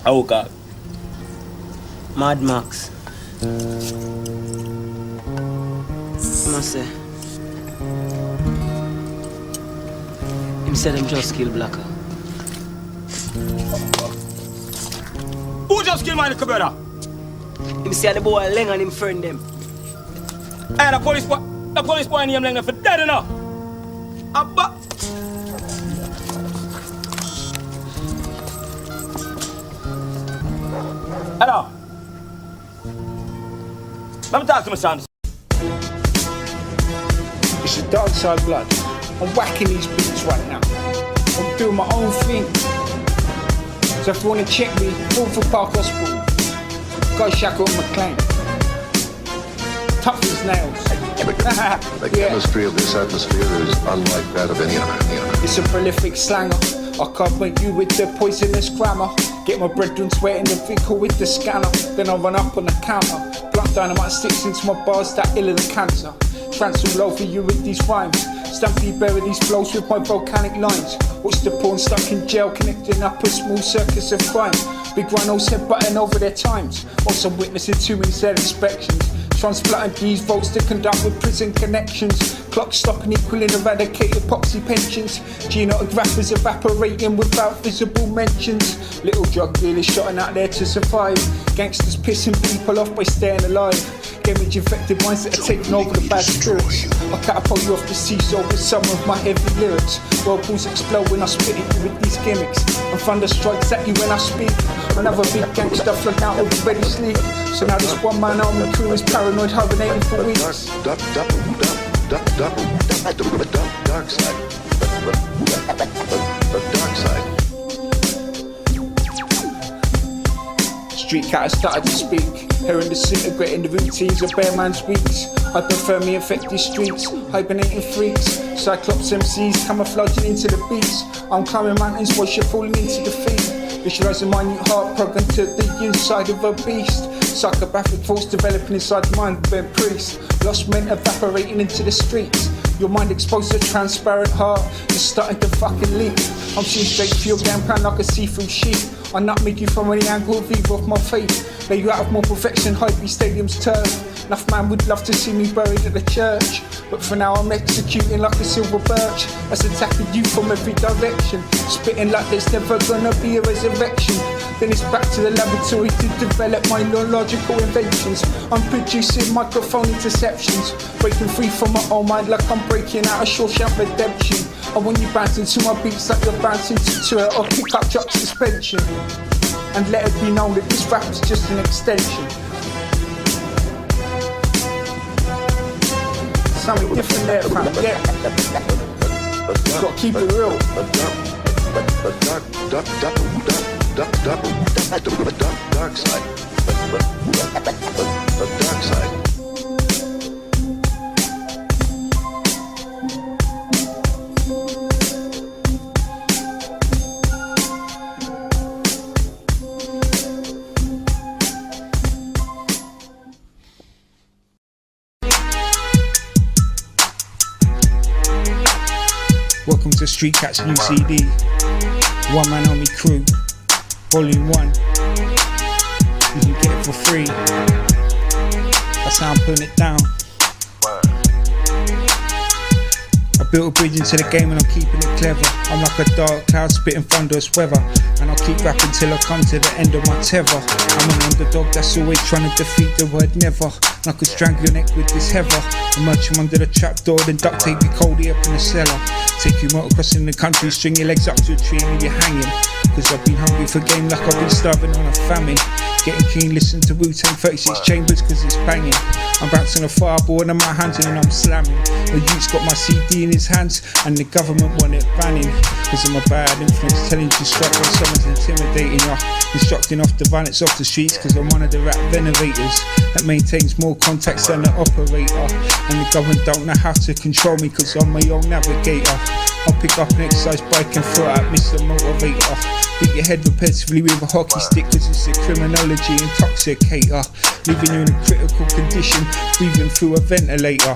How God? Mad Max. Must say. Him said him just kill Blacker. Who just killed my little brother? Him say the boy Leng and him friend them. Hey, the police boy named Leng for dead enough. Abba. Hello. Let me talk to my son. It's the dark side blood. I'm whacking these beats right now. I'm doing my own thing. So if you want to check me, Fulford Park Hospital. Guy Shackle and McLean. Tough as nails. The chemistry of this atmosphere is unlike that of any other. It's a prolific slanger. I can't make you with the poisonous grammar. Get my brethren sweating the vehicle with the scanner. Then I run up on the counter. Blunt dynamite sticks into my bars that ill as cancer. Trance all over you with these rhymes. Stampede bury these flows with my volcanic lines. Watch the pawn stuck in jail connecting up a small circus of crime. Big rhinos headbutting over their times. Whilst I'm witnessing too many sad inspections. Transplanting these votes to conduct with prison connections. Clock stopping equaling eradicated epoxy pensions. Genetic rappers evaporating without visible mentions. Little drug dealers shotting out there to survive. Gangsters pissing people off by staying alive. Image infected minds that are taking over the bad spirits. I catapult you off the seesaw with some of my heavy lyrics. Whirlpools explode when I spit at you with these gimmicks. And thunder strikes at you when I speak. Another big gangster flood out with ready sleep. So now this one man army crew is paranoid hibernating for weeks. Dark side. The dark side. Street cat has started to speak. Hearing disintegrating the routines of bare man's weeks. Hypothermia infected streets, hibernating freaks. Cyclops MCs camouflaging into the beats. I'm climbing mountains while you're falling into defeat. Visualizing minute heart programmed to the inside of a beast. Psychopathic force developing inside the mind of a priest. Lost men evaporating into the streets. Your mind exposed to a transparent heart. It's starting to fucking leak. I'm seeing straight for your game plan like a see-through sheet. I nutmeg you from any angle of either of my faith. Lay you out of more perfection, Hype Stadium's turf. Enough man would love to see me buried at the church. But for now I'm executing like a silver birch. That's attacking you from every direction. Spitting like there's never gonna be a resurrection. Then it's back to the laboratory to develop my non-logical inventions. I'm producing microphone interceptions. Breaking free from my own mind like I'm breaking out of Shawshank Redemption. I want you bouncing to my beats like you're bouncing to it, or pick up drop suspension. And let it be known that this rap is just an extension. Something different there, fam, yeah. Gotta keep it real. Dark side. The dark side. Welcome to Street Cat's new CD, One Man Army Crew, Volume 1. You can get it for free. That's how I'm putting it down. I built a bridge into the game and I'm keeping it clever. I'm like a dark cloud spitting thunderous weather. And I'll keep rapping till I come to the end of my tether. I'm an underdog that's always trying to defeat the word never. And I could strangle your neck with this heather. Emerge from under the trapdoor, then duct tape your coldie up in the cellar. Take you motocross in the country, string your legs up to a tree and you're hanging. Cause I've been hungry for game like I've been starving on a famine. Getting keen, listen to Wu-Tang 36 Chambers cause it's banging. I'm bouncing a fireboard in my hands and I'm slamming. The youth's got my CD in his hands and the government want it banning. Cause I'm a bad influence, telling you to strike when someone's intimidating you. Instructing off the violence off the streets cause I'm one of the rap venovators that maintains more contacts than the operator. And the government don't know how to control me cause I'm my own navigator. I'll pick up an exercise bike and throw out Mr. Motivator. Beat your head repetitively with a hockey stick cause it's a criminology intoxicator. Leaving you in a critical condition, breathing through a ventilator.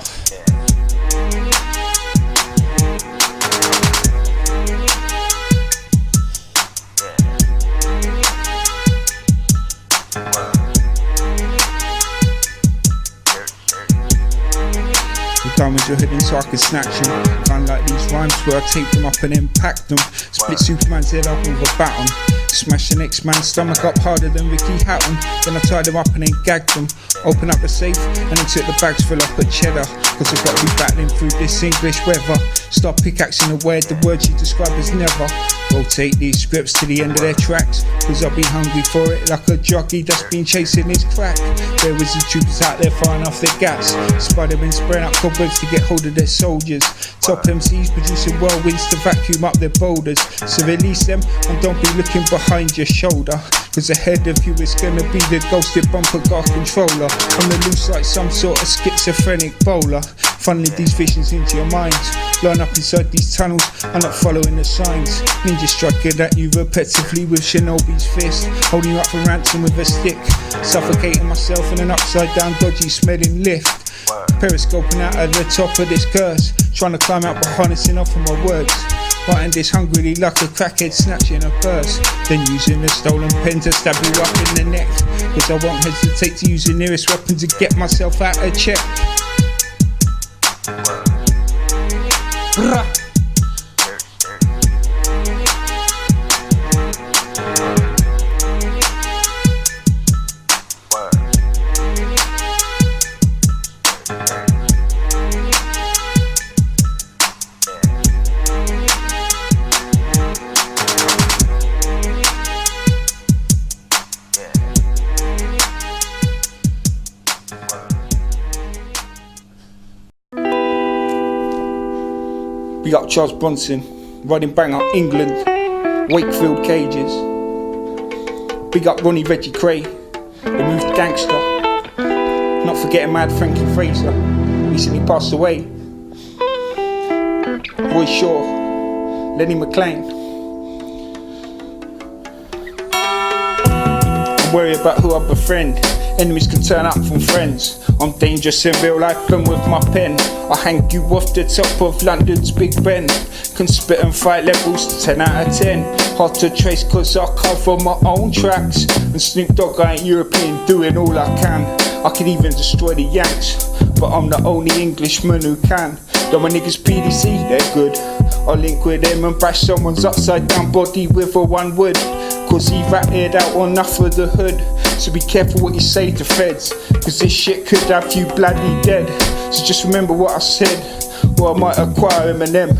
Diamonds are hidden so I can snatch them. Can't like these rhymes where I take them up and impact them. Split Superman's head up with a baton. Smash the next man's stomach up harder than Ricky Hatton. Then I tied them up and then gagged them. Open up the safe and then took the bags full up of cheddar. Cause I've got to be battling through this English weather. Start pickaxing away at the words you describe as never. Rotate these scripts to the end of their tracks. Cause I'll be hungry for it like a jockey that's been chasing his crack. There was the troopers out there firing off their gas. Spider-Men spraying up cobwebs to get hold of their soldiers. Top MCs producing whirlwinds to vacuum up their boulders. So release them and don't be looking behind your shoulder. Cause ahead of you is gonna be the ghosted bumper car controller. On the loose like some sort of schizophrenic bowler. Funneling these visions into your minds. Line up inside these tunnels, I'm not following the signs. Ninja striking at you repetitively with Shinobi's fist. Holding you up for ransom with a stick. Suffocating myself in an upside down dodgy smelling lift. Periscoping out at the top of this curse. Trying to climb out by harnessing off of my words. Writing this hungrily like a crackhead snatching a purse. Then using the stolen pen to stab you up in the neck. Cause I won't hesitate to use the nearest weapon to get myself out of check. Bruh. Big up Charles Bronson, riding bang up England, Wakefield Cages. Big up Ronnie Reggie Cray, the moved gangster. Not forgetting Mad Frankie Fraser, recently passed away. Roy Shaw, Lenny McLean. I'm worried about who I befriend. Enemies can turn up from friends. I'm dangerous in real life and with my pen I hang you off the top of London's Big Ben. Can spit and fight levels 10 out of 10. Hard to trace cause I cover my own tracks. And Snoop Dogg I ain't European, doing all I can. I can even destroy the Yanks, but I'm the only Englishman who can. Though my niggas PDC, they're good. I'll link with them and bash someone's upside down body with a one wood. Cause he ratted out on enough of the hood. So be careful what you say to feds, cause this shit could have you bloody dead. So just remember what I said, or I might acquire Eminem.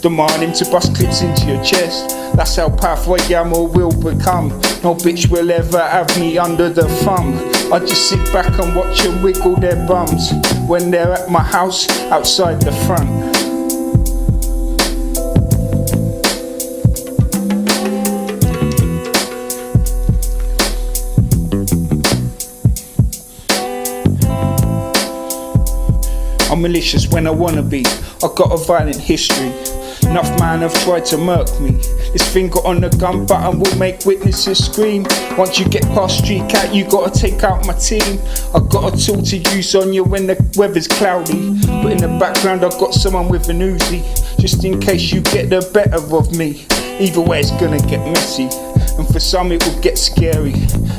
Demand him to bust clips into your chest. That's how powerful I am or will become. No bitch will ever have me under the thumb. I just sit back and watch them wiggle their bums when they're at my house outside the front. I'm malicious when I wanna be. I got a violent history. Enough man have tried to murk me. This finger on the gun button will make witnesses scream. Once you get past Street Cat, you gotta take out my team. I got a tool to use on you when the weather's cloudy. But in the background I got someone with an Uzi, just in case you get the better of me. Either way it's gonna get messy, and for some it will get scary.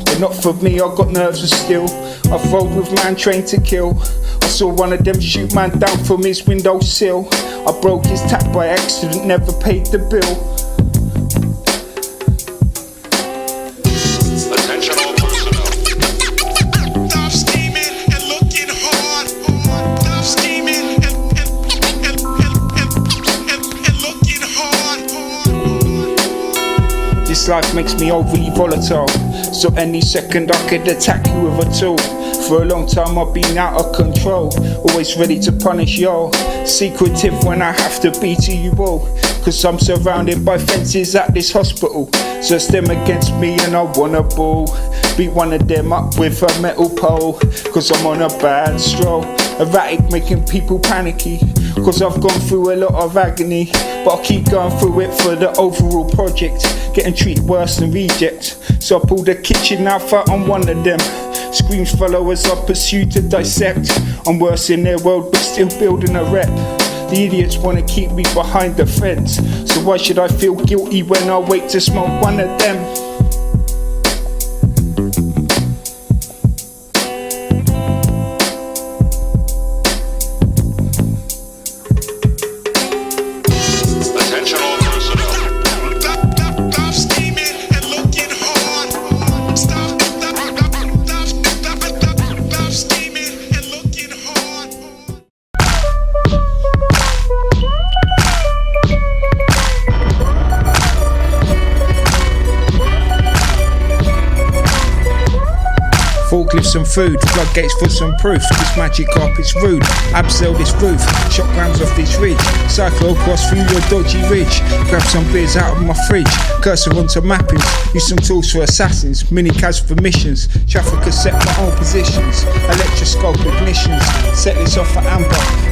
But not for me, I got nerves of steel. I've rolled with man trained to kill. I saw one of them shoot man down from his windowsill. I broke his tap by accident, never paid the bill. Attention all personnel. Stop scheming and looking hard. Stop scheming and looking hard. This life makes me overly volatile, so any second I could attack you with a tool. For a long time I've been out of control, always ready to punish y'all. Secretive when I have to be to you all, cause I'm surrounded by fences at this hospital. So it's them against me and I wanna ball. Beat one of them up with a metal pole, cause I'm on a bad stroll. Erratic, making people panicky, cause I've gone through a lot of agony. But I'll keep going through it for the overall project. Getting treated worse than reject, so I pulled a kitchen knife out on one of them. Screams follow as I pursue to dissect. I'm worse in their world but still building a rep. The idiots wanna keep me behind the fence, so why should I feel guilty when I wait to smoke one of them? Forklifts and food, floodgates for some proof. This magic carpet's rude. Abseil this roof, shotguns off this ridge. Cyclo cross through your dodgy ridge. Grab some beers out of my fridge. Cursor onto mappings. Use some tools for assassins. Mini cabs for missions. Traffickers set my own positions. Electroscope ignitions. Set this off for amber.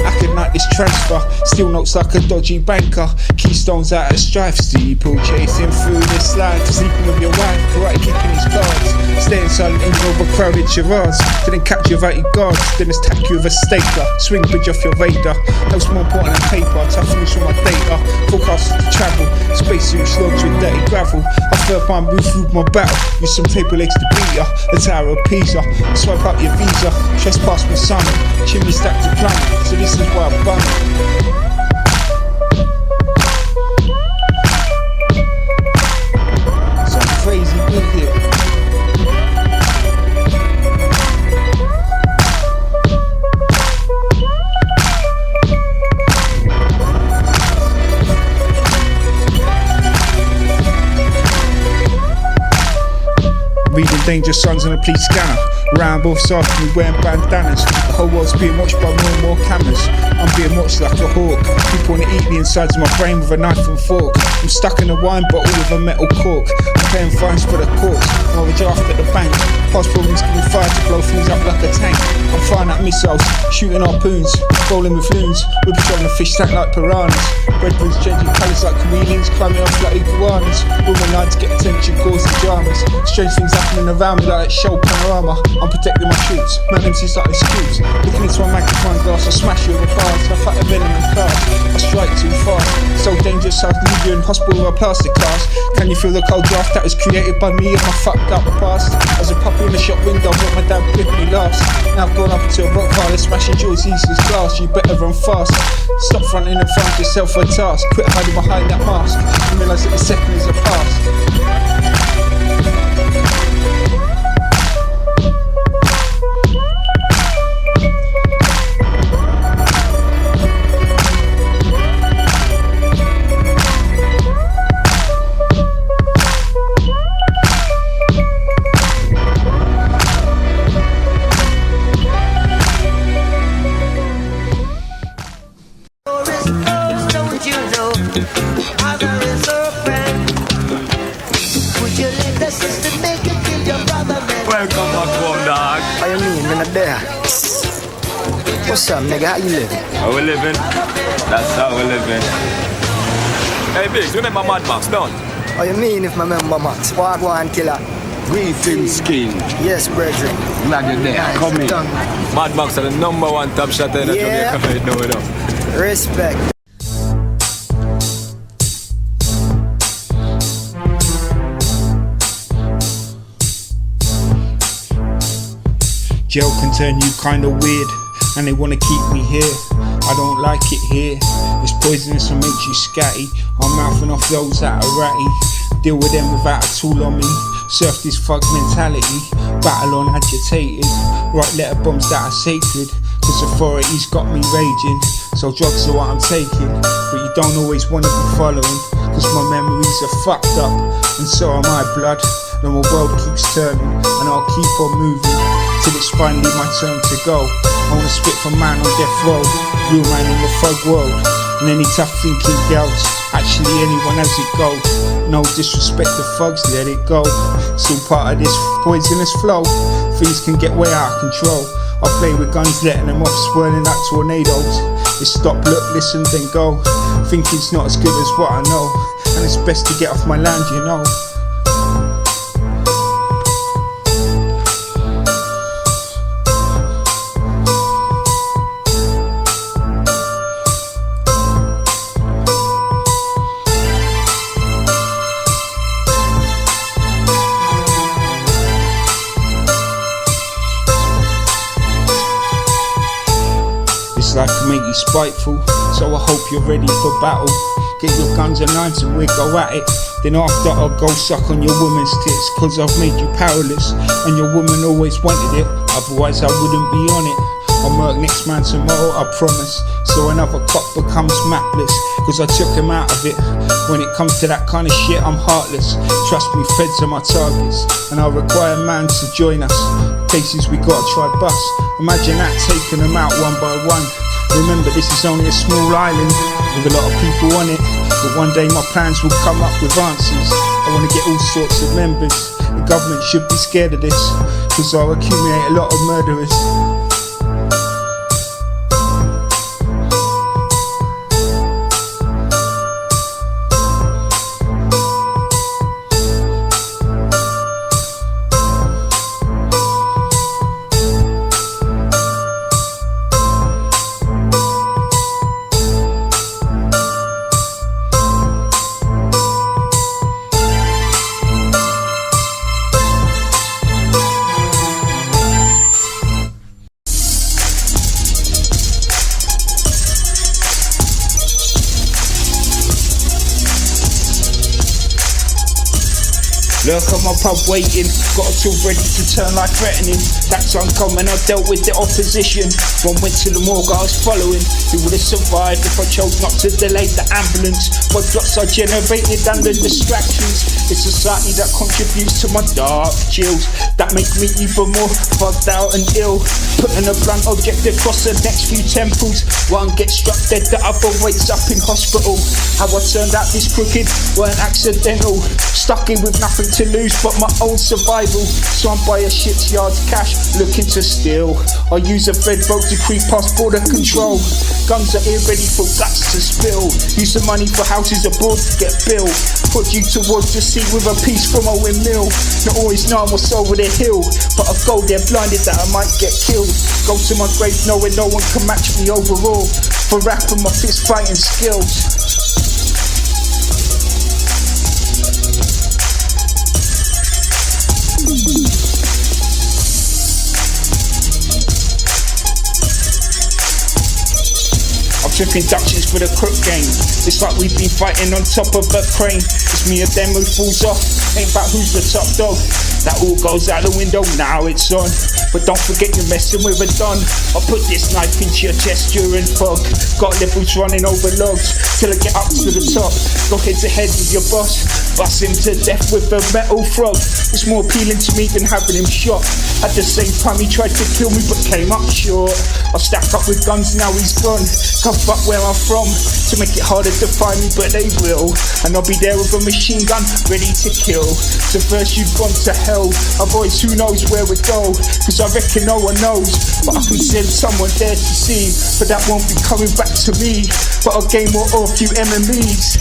I could night this transfer. Still notes like a dodgy banker. Keystones out of strife. Steeple chasing through this life. Sleeping with your wife. Karate kicking his cards. Staying silent in overcrowded charades. Then captivated guards. Then attack you with a stapler. Swing bridge off your radar. That's more important than paper. Tough news from my data. Forecasts to travel. Spacesuits logs with dirty gravel. I felt my move through my battle. Use some table legs to beat ya. The Tower of Pisa. Swipe up your visa. Trespass my son. Chimney stack to planet. So this is why I bun it. Crazy good here. Reading Dangerous Sons on a police scanner. Round both sides of me wearing bandanas. The whole world's being watched by more and more cameras. I'm being watched like a hawk. People wanna eat the insides of my brain with a knife and fork. I'm stuck in a wine bottle with a metal cork. I'm paying fines for the courts. I'm overdraft at the bank. Past problems give me fire to blow things up like a tank. I'm firing at missiles, shooting harpoons, bowling with loons. We're patrolling a fish tank like piranhas. Breadwinds changing colours like chameleons, climbing off like iguanas. Women lines get attention, causing dramas. Strange things happening around me like that show panorama. I'm protecting my troops, man MC's like excuse. Looking into my magnifying glass, I smash you with a bars. I fight a venom in class, I strike too fast. So dangerous, I'll leave you in hospital with a plastic cast. Can you feel the cold draft that was created by me and my fucked up past? As a puppy in the shop window, but my dad picked me last. Now I've gone up to a rock pile, smashing jewels, useless glass. You better run fast. Stop fronting and find yourself a task. Quit hiding behind that mask. You realise that the second is a past. Welcome back home, dog. What you mean, man, there? What's up, nigga? How you living? How we living? That's how we living. Hey, Biggs, remember Mad Max, don't? What you mean if my member Max? Wagwan killer. Greetings, King. Yes, brethren. Glad you're there. Nice, Come in. done. Mad Max are the #1 top shot in Yeah. Jamaica right now, you know. Respect. Jail can turn you kinda weird, and they wanna keep me here. I don't like it here. It's poisonous and makes you scatty. I'm mouthing off those that are ratty. Deal with them without a tool on me. Surf this thug mentality. Battle on agitated. Write letter bombs that are sacred. Cause authority's got me raging. So drugs are what I'm taking. But you don't always wanna be following. Cause my memories are fucked up. And so are my blood. And my world keeps turning. And I'll keep on moving till it's finally my turn to go. I wanna spit for man on death row. Real man in the thug world. And any tough thinking girls. Actually anyone as it goes. No disrespect to thugs, let it go. Still part of this poisonous flow. Things can get way out of control. I play with guns, letting them off, swirling like tornadoes. It's stop, look, listen, then go. Think it's not as good as what I know. And it's best to get off my land, you know. Life can make you spiteful, so I hope you're ready for battle. Get your guns and knives and we go at it. Then after I'll go suck on your woman's tits. Cause I've made you powerless, and your woman always wanted it. Otherwise I wouldn't be on it. I'll murk next man tomorrow, I promise. So another cop becomes mapless. Cause I took him out of it. When it comes to that kind of shit, I'm heartless. Trust me, feds are my targets. And I'll require man to join us. cases we gotta try bus. Imagine that, taking them out one by one. Remember, this is only a small island with a lot of people on it, but one day my plans will come up with answers. I wanna get all sorts of members. The government should be scared of this, cause I'll accumulate a lot of murderers. Look at my pub waiting, got a tool ready to turn like threatening. That's uncommon, I dealt with the opposition. One went to the morgue, I was following. Who would have survived if I chose not to delay the ambulance? What drops I generated under distractions? It's society that contributes to my dark chills, that make me even more fucked out and ill. Putting a blunt object across the next few temples. One gets struck dead, the other wakes up in hospital. How I turned out this crooked weren't accidental. Stuck in with nothing to lose but my own survival. So I'm by a shipyard's cash, looking to steal. I use a Fed boat to creep past border control. Guns are here ready for guts to spill. Use the money for houses abroad to get built. Put you towards the sea with a piece from a windmill. Not always knowing what's over the hill, but I go there blinded that I might get killed. Go to my grave knowing no one can match me overall. For rapping my fist fighting skills. Took inductions for the crook game. It's like we've been fighting on top of a crane. It's me or them who falls off. Ain't about who's the top dog. That all goes out the window, now it's on. But don't forget you're messing with a don. I'll put this knife into your chest during fog. Got levels running over logs till I get up to the top. Go head to head with your boss. Bust him to death with a metal frog. It's more appealing to me than having him shot. At the same time he tried to kill me but came up short. I stack up with guns, now he's gone. Come fuck where I'm from to make it harder to find me, but they will. And I'll be there with a machine gun ready to kill. So first you've gone to hell. Otherwise who knows where we go, cause I reckon no one knows. But I can send someone there to see, but that won't be coming back to me. But I'll gain more or a few enemies.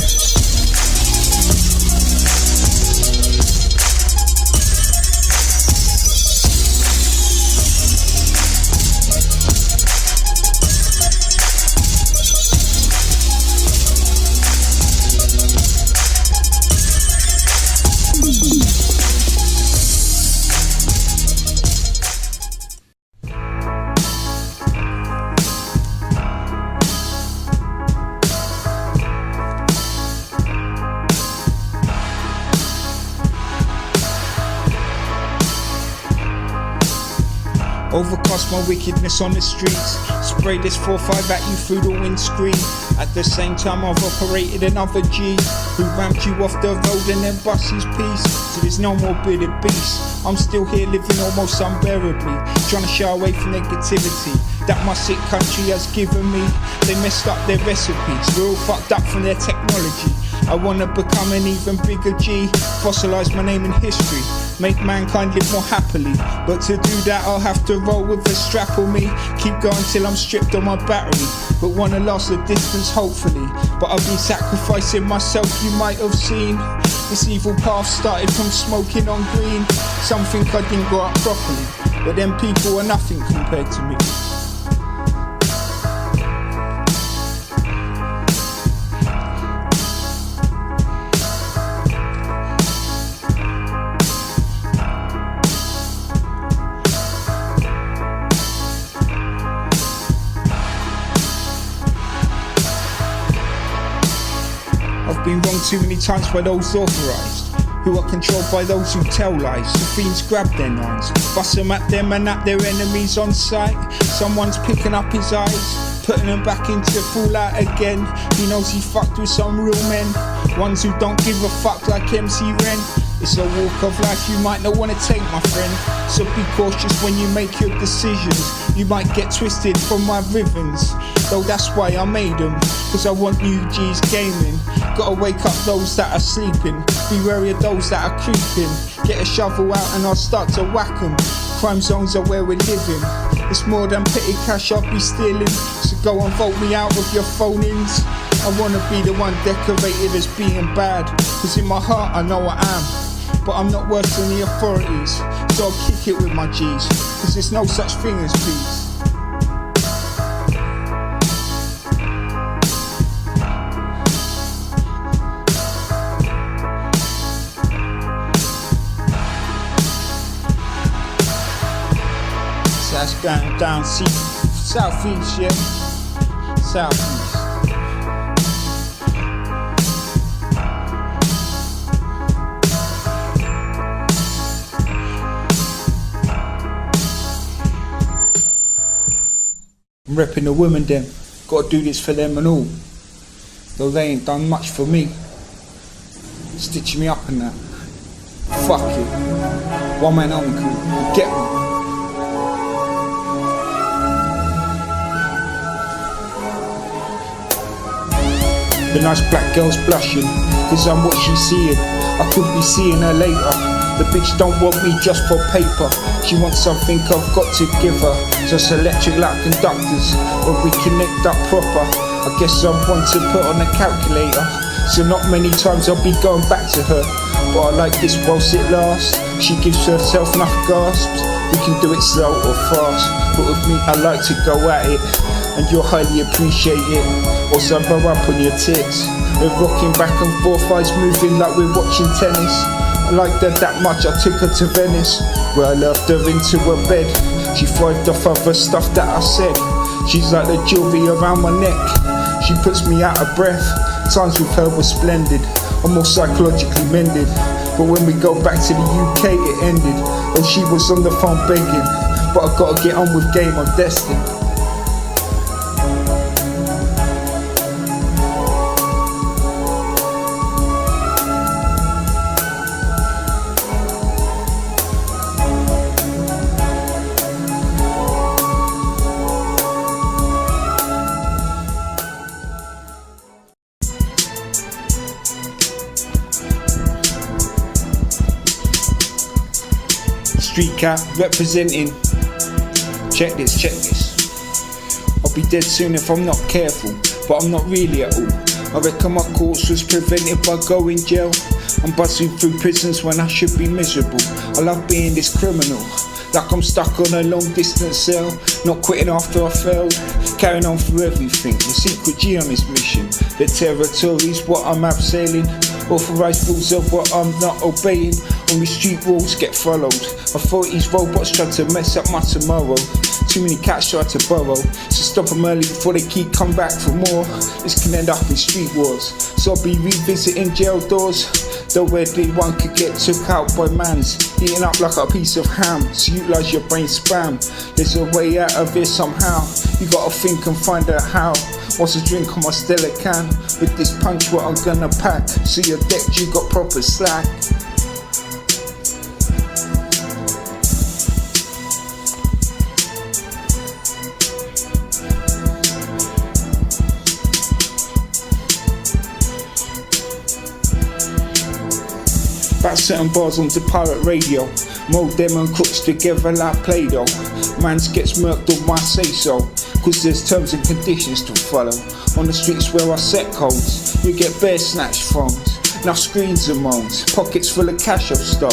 Overcast my wickedness on the streets. Spray this 4-5 at you through the windscreen. At the same time I've operated another G who ramped you off the road and then bust his piece. So there's no more bitter beast. I'm still here living almost unbearably, trying to shy away from negativity that my sick country has given me. They messed up their recipes, we're all fucked up from their technology. I wanna become an even bigger G, fossilise my name in history, make mankind live more happily. But to do that I'll have to roll with a strap on me, keep going till I'm stripped of my battery, but wanna last the distance hopefully. But I've been sacrificing myself, you might have seen. This evil path started from smoking on green. Some think I didn't grow up properly, but them people are nothing compared to me. I've been wrong too many times by those authorised, who are controlled by those who tell lies. The fiends grab their knives, bust them at them and at their enemies on sight. Someone's picking up his eyes, putting them back into fallout again. He knows he fucked with some real men, ones who don't give a fuck like MC Ren. It's a walk of life you might not want to take, my friend. So be cautious when you make your decisions. You might get twisted from my rhythms. Though that's why I made them, cause I want new G's gaming. Gotta wake up those that are sleeping. Be wary of those that are creeping. Get a shovel out and I'll start to whack them. Crime zones are where we're living. It's more than petty cash I'll be stealing. So go and vote me out with your phone-ins. I wanna be the one decorated as being bad, cause in my heart I know I am. But I'm not worse than the authorities, so I'll kick it with my G's, cause there's no such thing as peace. So that's going down southeast, yeah? Southeast. I'm repping the women them, gotta do this for them and all. Though they ain't done much for me. Stitching me up and that. Fuck it. One man uncle, get me. The nice black girl's blushing, cause I'm what she's seeing. I could be seeing her later. The bitch don't want me just for paper. She wants something I've got to give her. Just electric like conductors, when we connect up proper. I guess I'm one to put on a calculator. So not many times I'll be going back to her. But I like this whilst it lasts. She gives herself enough gasps. We can do it slow or fast. But with me I like to go at it, and you'll highly appreciate it. Or sober up on your tits. We're rocking back and forth, eyes moving like we're watching tennis. I liked her that much, I took her to Venice, where I loved her into her bed. She thrived off other stuff that I said. She's like the jewelry around my neck. She puts me out of breath. Times with her were splendid. I'm more psychologically mended. But when we go back to the UK it ended. And she was on the phone begging. But I gotta get on with game, I'm destined. Street cat representing. Check this. I'll be dead soon if I'm not careful, but I'm not really at all. I reckon my course was prevented by going jail. I'm buzzing through prisons when I should be miserable. I love being this criminal, like I'm stuck on a long distance cell. Not quitting after I failed, carrying on through everything. The secret G on this mission. The territory's what I'm abseiling. Authorised rules of what I'm not obeying. Only street rules get followed. Authorities, robots try to mess up my tomorrow. Too many cats try to burrow, so stop them early before they keep come back for more. This can end up in street wars, so I'll be revisiting jail doors. Though where one could get took out by mans, eating up like a piece of ham. So utilise your brain spam. There's a way out of here somehow. You gotta think and find out how. What's a drink on my Stella can? With this punch what I'm gonna pack. So your deck you got proper slack. About certain bars onto pirate radio. Mold them and crooks together like Play-Doh. Mans gets murked on my say-so, cause there's terms and conditions to follow. On the streets where I set codes, you get bare snatched phones. Now screens and moans, pockets full of cash I've stole.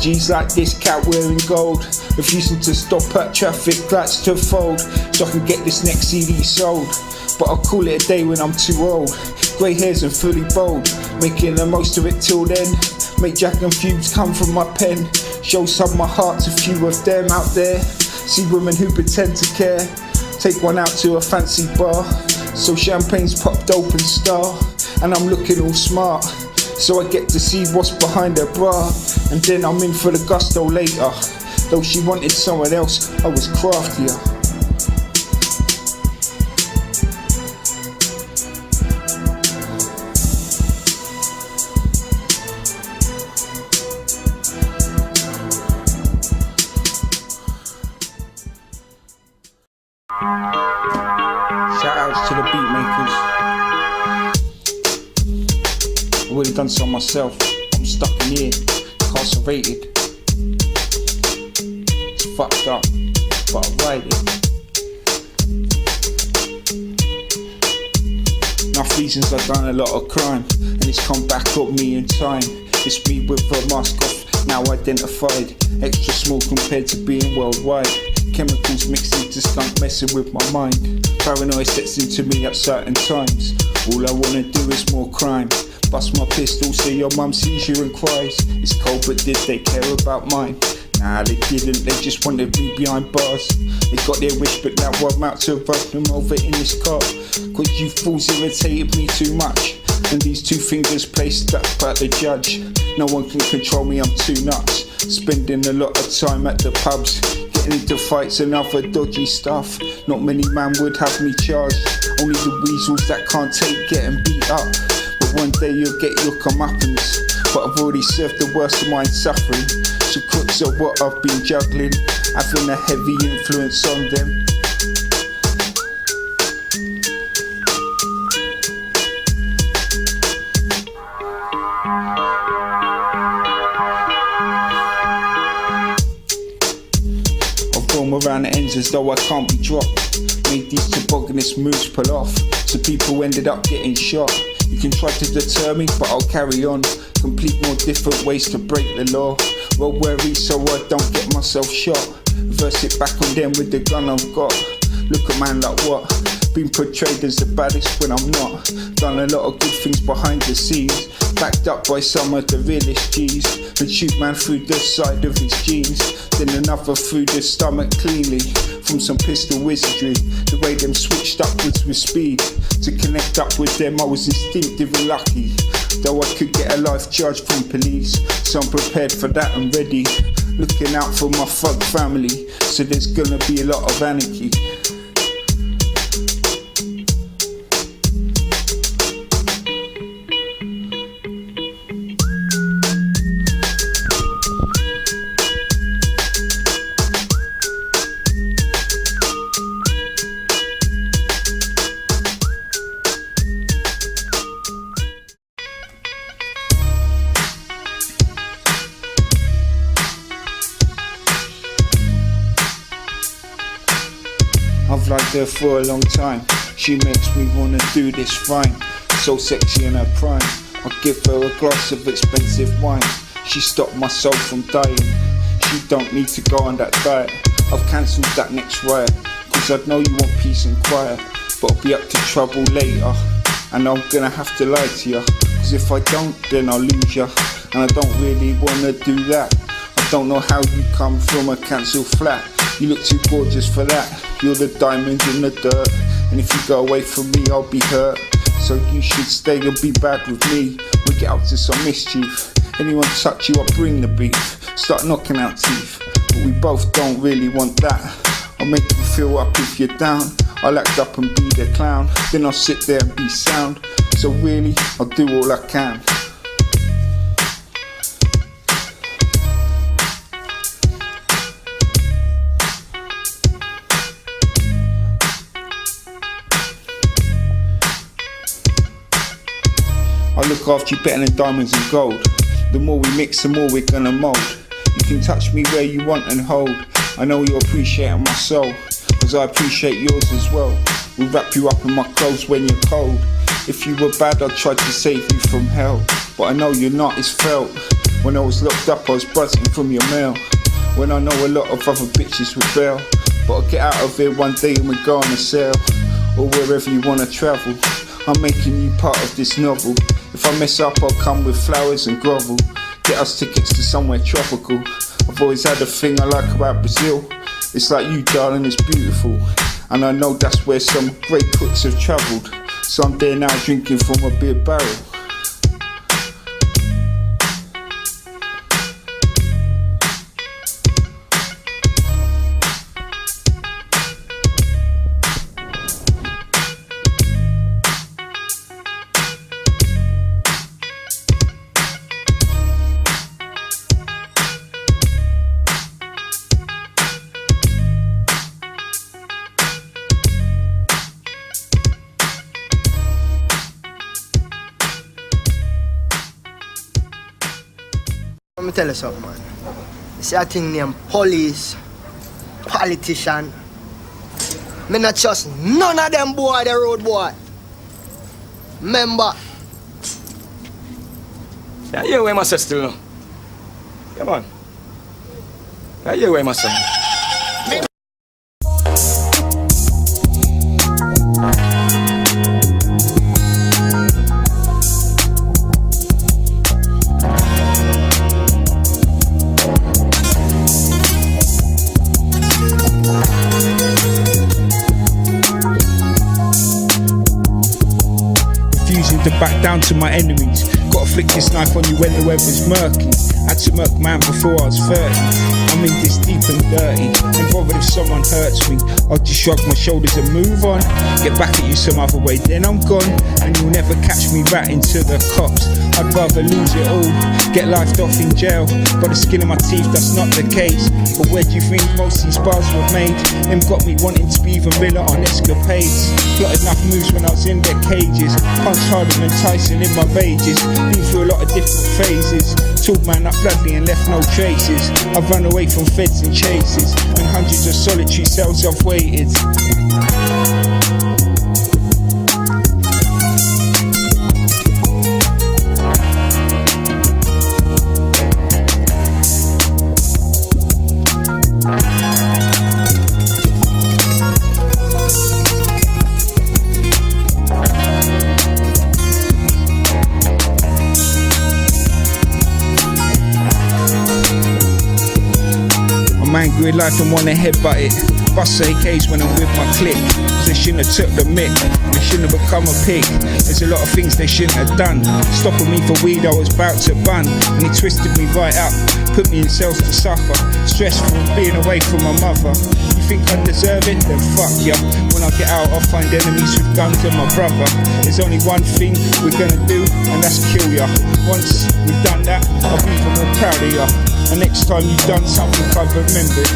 G's like this cat wearing gold, refusing to stop at traffic lights to fold, so I can get this next CD sold. But I'll call it a day when I'm too old. Grey hairs and fully bold, making the most of it till then. Make Jack and fumes come from my pen. Show some of my heart to few of them out there. See women who pretend to care. Take one out to a fancy bar, so champagne's popped open star, and I'm looking all smart, so I get to see what's behind her bra. And then I'm in for the gusto later. Though she wanted someone else, I was craftier. Shout outs to the beat makers. I would have done so myself. I'm stuck in here, incarcerated. It's fucked up, but I write it. Enough reasons I've done a lot of crime, and it's come back up me in time. It's me with a mask off, now identified. Extra small compared to being worldwide. Chemicals mixed into skunk, messing with my mind. Paranoia sets into me at certain times. All I wanna do is more crime. Bust my pistol, say your mum sees you and cries. It's cold, but did they care about mine? Nah, they didn't, they just wanted me behind bars. They got their wish, but now I'm out to run them over in this car. Cause you fools irritated me too much. And these two fingers placed up at the judge. No one can control me, I'm too nuts. Spending a lot of time at the pubs, getting into fights and other dodgy stuff. Not many man would have me charged. Only the weasels that can't take getting beat up. But one day you'll get your comeuppance. But I've already served the worst of mine suffering. So crooks are what I've been juggling, having a heavy influence on them. Around the ends as though I can't be dropped. Made these tobogganist moves pull off, so people ended up getting shot. You can try to deter me, but I'll carry on. Complete more different ways to break the law. Roll wary so I don't get myself shot. Reverse it back on them with the gun I've got. Look at man like what? Been portrayed as the baddest when I'm not. Done a lot of good things behind the scenes, backed up by some of the realest G's. And shoot man through the side of his jeans, then another through the stomach cleanly. From some pistol wizardry, the way them switched upwards with speed. To connect up with them I was instinctively lucky. Though I could get a life charge from police, so I'm prepared for that and ready. Looking out for my thug family, so there's gonna be a lot of anarchy. I've liked her for a long time. She makes me wanna do this fine. So sexy in her prime. I'll give her a glass of expensive wine. She stopped my soul from dying. She don't need to go on that diet. I've cancelled that next riot, cause I know you want peace and quiet. But I'll be up to trouble later, and I'm gonna have to lie to ya. Cause if I don't, then I'll lose ya. And I don't really wanna do that. I don't know how you come from a cancelled flat. You look too gorgeous for that. You're the diamond in the dirt, and if you go away from me I'll be hurt. So you should stay and be bad with me. We'll get up to some mischief. Anyone touch you, I'll bring the beef. Start knocking out teeth. But we both don't really want that. I'll make you feel up if you're down. I'll act up and be the clown. Then I'll sit there and be sound. So really, I'll do all I can. I look after you better than diamonds and gold. The more we mix, the more we're gonna mold. You can touch me where you want and hold. I know you're appreciating my soul, cause I appreciate yours as well. We'll wrap you up in my clothes when you're cold. If you were bad, I'd try to save you from hell. But I know you're not, it's felt. When I was locked up, I was buzzing from your mail. When I know a lot of other bitches would bail. But I'll get out of here one day and we go on a sail. Or wherever you wanna travel. I'm making you part of this novel. If I mess up, I'll come with flowers and grovel. Get us tickets to somewhere tropical. I've always had a thing I like about Brazil. It's like you, darling, it's beautiful. And I know that's where some great cooks have travelled. So I'm there now drinking from a beer barrel. tell you something, man. You see a thing named police, politician. Me not trust none of them boy, the road boy. Remember. Yeah, you where my sister still. Come on. Yeah, you where my son. To back down to my enemies. Gotta flick this knife on you when the weather's murky. Had to murk man before I was 30. I'm in this deep and dirty. Ain't bothered if someone hurts me. I'll just shrug my shoulders and move on. Get back at you some other way, then I'm gone. And you'll never catch me ratting to the cops. I'd rather lose it all, get lifed off in jail. By the skin of my teeth, that's not the case. But where do you think most of these bars were made? Them got me wanting to be even realer on escapades. Plotted enough moves when I was in their cages. Punched harder than Tyson in my rages. Been through a lot of different phases. Took man up bloodly and left no traces. I've run away from feds and chases. And hundreds of solitary cells I've waited. Angry life and wanna headbutt it. Bust AKs when I'm with my clique. They shouldn't have took the mick. They shouldn't have become a pig. There's a lot of things they shouldn't have done. Stopping me for weed I was about to bun. And he twisted me right up. Put me in cells to suffer. Stress from being away from my mother. You think I deserve it? Then fuck ya. When I get out I'll find enemies with guns and my brother. There's only one thing we're gonna do, and that's kill ya. Once we've done that, I'll be even more proud of ya. And next time you've done something I've remembered,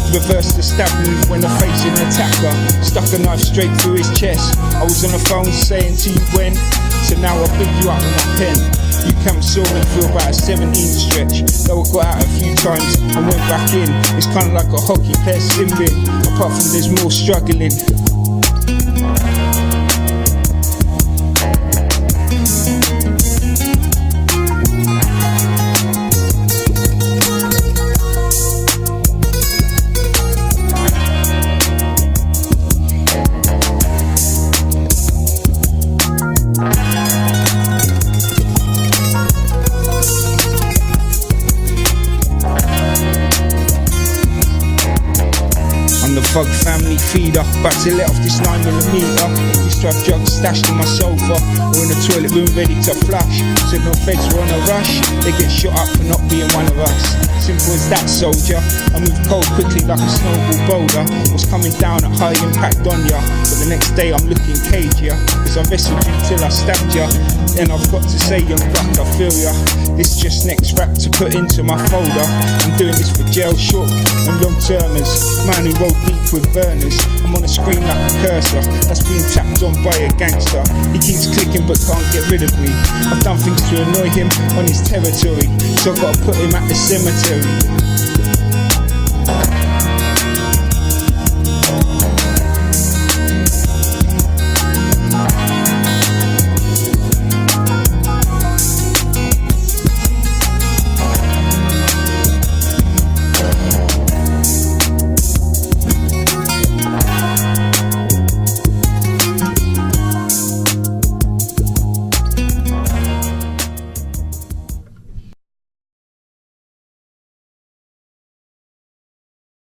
you reversed the stab move when I faced an attacker. Stuck a knife straight through his chest. I was on the phone saying to you when. So now I'll pick you up with my pen. You come saw me through about a 17 stretch. Though I got out a few times and went back in. It's kinda like a hockey player slipping. Apart from there's more struggling. Thug family feeder, about to let off this 9mm. Used to have drugs stashed in my sofa or in the toilet room ready to flush. Said no feds were on a rush, they get shot up for not being one of us. Simple as that, soldier. I moved cold quickly like a snowball boulder. Was coming down at high impact on ya, but the next day I'm looking cagier. Cause I wrestled you till I stabbed ya. Then I've got to say, young buck, I feel ya. This just next rap to put into my folder. I'm doing this for jail short and long termers. Man who rolled deep with burners. I'm on a screen like a cursor that's being tapped on by a gangster. He keeps clicking but can't get rid of me. I've done things to annoy him on his territory, so I've got to put him at the cemetery.